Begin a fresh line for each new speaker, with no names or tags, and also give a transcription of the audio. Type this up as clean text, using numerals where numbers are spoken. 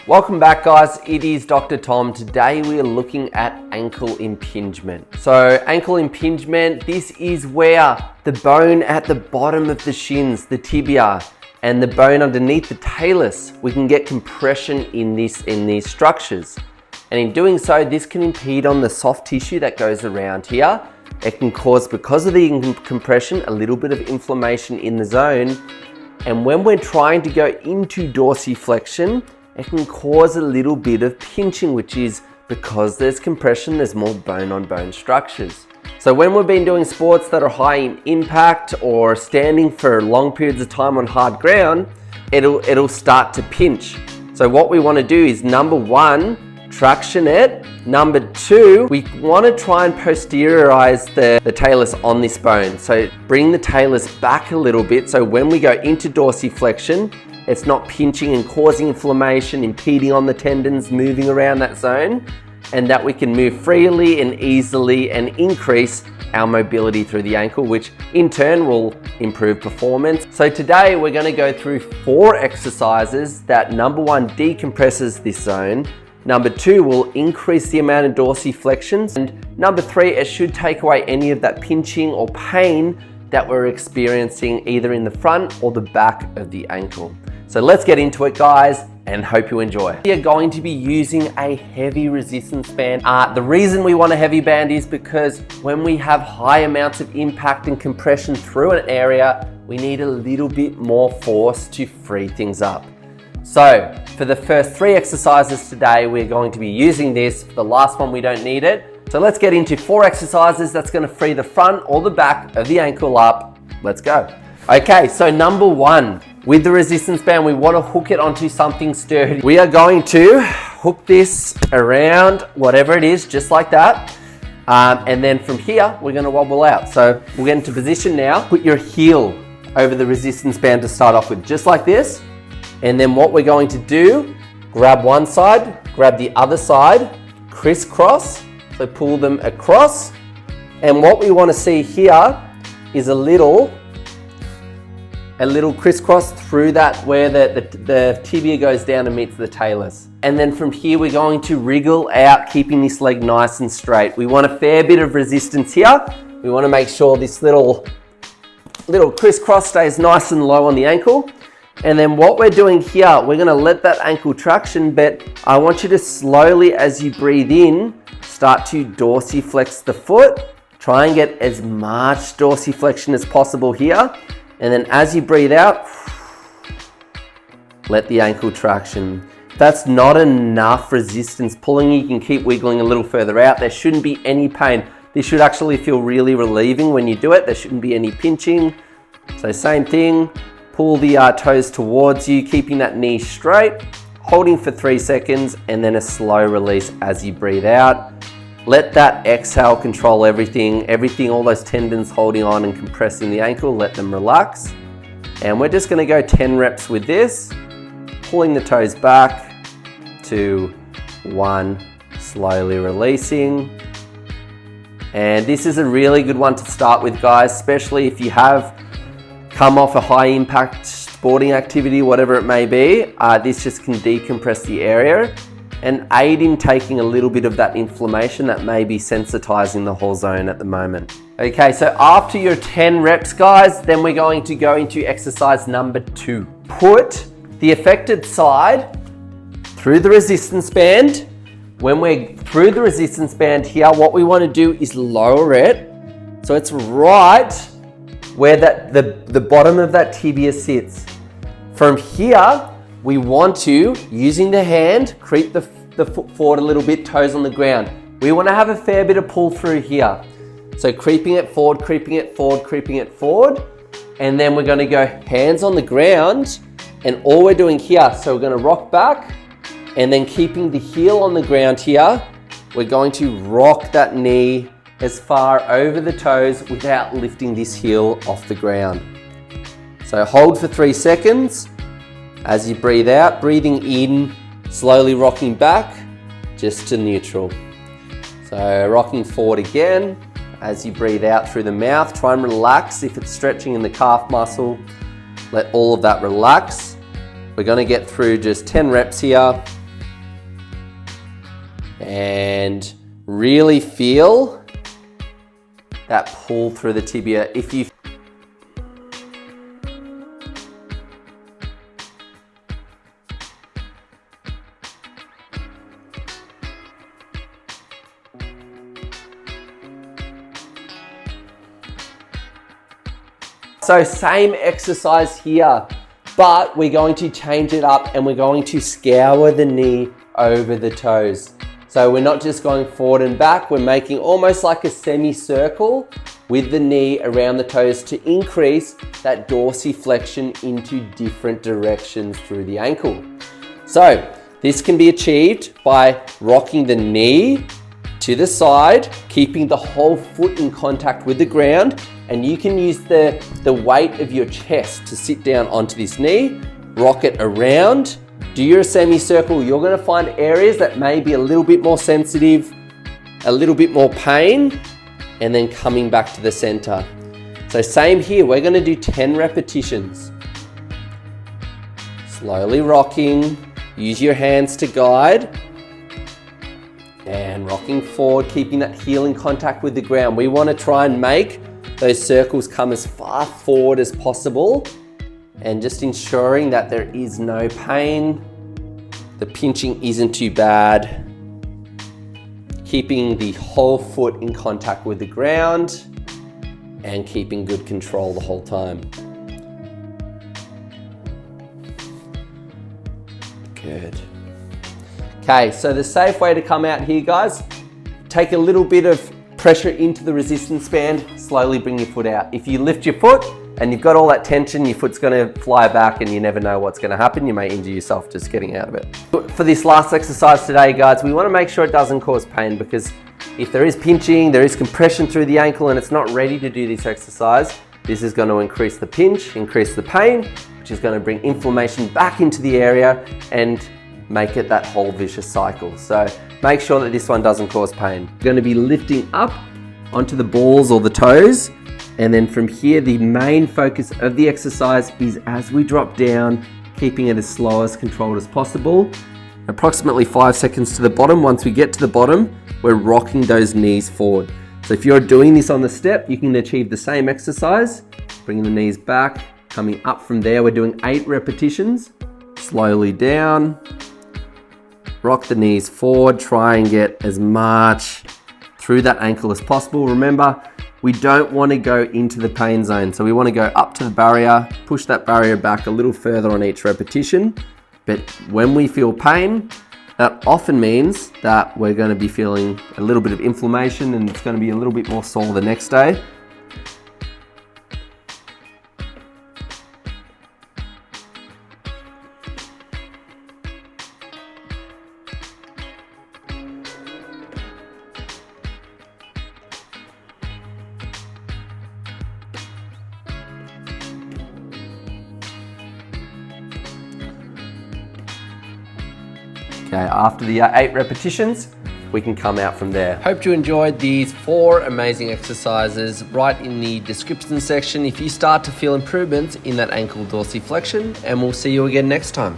Welcome back, guys. It is Dr. Tom. Today we are looking at ankle impingement. So ankle impingement, this is where the bone at the bottom of the shins, the tibia, and the bone underneath the talus, we can get compression in these structures. And in doing so, this can impede on the soft tissue that goes around here. It can cause, because of the compression, a little bit of inflammation in the zone. And when we're trying to go into dorsiflexion, it can cause a little bit of pinching, which is because there's compression, there's more bone-on-bone structures. So when we've been doing sports that are high in impact or standing for long periods of time on hard ground, it'll start to pinch. So what we want to do is, number one, traction it. Number two, we want to try and posteriorize the talus on this bone. So bring the talus back a little bit, so when we go into dorsiflexion, it's not pinching and causing inflammation, impeding on the tendons, moving around that zone, and that we can move freely and easily and increase our mobility through the ankle, which in turn will improve performance. So today we're going to go through 4 exercises that, number one, decompresses this zone. Number two, will increase the amount of dorsiflexions. And number three, it should take away any of that pinching or pain that we're experiencing either in the front or the back of the ankle. So let's get into it, guys, and hope you enjoy. We are going to be using a heavy resistance band. The reason we want a heavy band is because when we have high amounts of impact and compression through an area, we need a little bit more force to free things up. So for the first 3 exercises today, we're going to be using this. For the last one, we don't need it. So let's get into 4 exercises that's going to free the front or the back of the ankle up. Let's go. Okay, so number one, with the resistance band, we want to hook it onto something sturdy. We are going to hook this around whatever it is, just like that. And then from here, we're going to wobble out. So we'll get into position now. Put your heel over the resistance band to start off with, just like this. And then what we're going to do, grab one side, grab the other side, crisscross. So pull them across. And what we want to see here is a little crisscross through that where the tibia goes down and meets the talus. And then from here, we're going to wriggle out, keeping this leg nice and straight. We want a fair bit of resistance here. We want to make sure this little crisscross stays nice and low on the ankle. And then what we're doing here, we're going to let that ankle traction, but I want you to slowly, as you breathe in, start to dorsiflex the foot. Try and get as much dorsiflexion as possible here. And then as you breathe out, let the ankle traction. If that's not enough resistance pulling, you can keep wiggling a little further out. There shouldn't be any pain. This should actually feel really relieving when you do it. There shouldn't be any pinching. So same thing, pull the toes towards you, keeping that knee straight, holding for 3 seconds, and then a slow release as you breathe out. Let that exhale control everything, all those tendons holding on and compressing the ankle, let them relax. And we're just going to go 10 reps with this, pulling the toes back, 2, 1, slowly releasing. And this is a really good one to start with, guys, especially if you have come off a high impact sporting activity, whatever it may be. This just can decompress the area and aid in taking a little bit of that inflammation that may be sensitizing the whole zone at the moment. Okay, so after your 10 reps, guys, then we're going to go into exercise number 2. Put the affected side through the resistance band. When we're through the resistance band here, what we want to do is lower it so it's right where the bottom of that tibia sits. From here, we want to, using the hand, creep the foot forward a little bit, toes on the ground. We want to have a fair bit of pull through here. So creeping it forward, creeping it forward, creeping it forward. And then we're going to go hands on the ground. And all we're doing here, so we're going to rock back and then keeping the heel on the ground here, we're going to rock that knee as far over the toes without lifting this heel off the ground. So hold for 3 seconds. As you breathe out, breathing in, slowly rocking back, just to neutral. So rocking forward again. As you breathe out through the mouth, try and relax. If it's stretching in the calf muscle, let all of that relax. We're going to get through just 10 reps here. And really feel that pull through the tibia. If you So same exercise here, but we're going to change it up and we're going to scour the knee over the toes. So we're not just going forward and back, we're making almost like a semicircle with the knee around the toes to increase that dorsiflexion into different directions through the ankle. So this can be achieved by rocking the knee to the side, keeping the whole foot in contact with the ground, and you can use the weight of your chest to sit down onto this knee, rock it around, do your semicircle. You're gonna find areas that may be a little bit more sensitive, a little bit more pain, and then coming back to the center. So same here, we're gonna do 10 repetitions. Slowly rocking, use your hands to guide, and rocking forward, keeping that heel in contact with the ground. We wanna try and make those circles come as far forward as possible, and just ensuring that there is no pain, the pinching isn't too bad, keeping the whole foot in contact with the ground, and keeping good control the whole time. Good. Okay, so the safe way to come out here, guys, take a little bit of pressure into the resistance band, slowly bring your foot out. If you lift your foot and you've got all that tension, your foot's gonna fly back and you never know what's gonna happen. You may injure yourself just getting out of it. But for this last exercise today, guys, we wanna make sure it doesn't cause pain, because if there is pinching, there is compression through the ankle and it's not ready to do this exercise, this is gonna increase the pinch, increase the pain, which is gonna bring inflammation back into the area and make it that whole vicious cycle. So make sure that this one doesn't cause pain. You're going to be lifting up onto the balls or the toes, and then from here the main focus of the exercise is as we drop down, keeping it as slow as controlled as possible. Approximately 5 seconds to the bottom. Once we get to the bottom, we're rocking those knees forward. So if you're doing this on the step, you can achieve the same exercise, bringing the knees back, coming up from there. We're doing 8 repetitions, slowly down. Rock the knees forward, try and get as much through that ankle as possible. Remember, we don't want to go into the pain zone. So we want to go up to the barrier, push that barrier back a little further on each repetition. But when we feel pain, that often means that we're going to be feeling a little bit of inflammation and it's going to be a little bit more sore the next day. Okay, after the 8 repetitions, we can come out from there. Hope you enjoyed these 4 amazing exercises. Right in the description section if you start to feel improvements in that ankle dorsiflexion, and we'll see you again next time.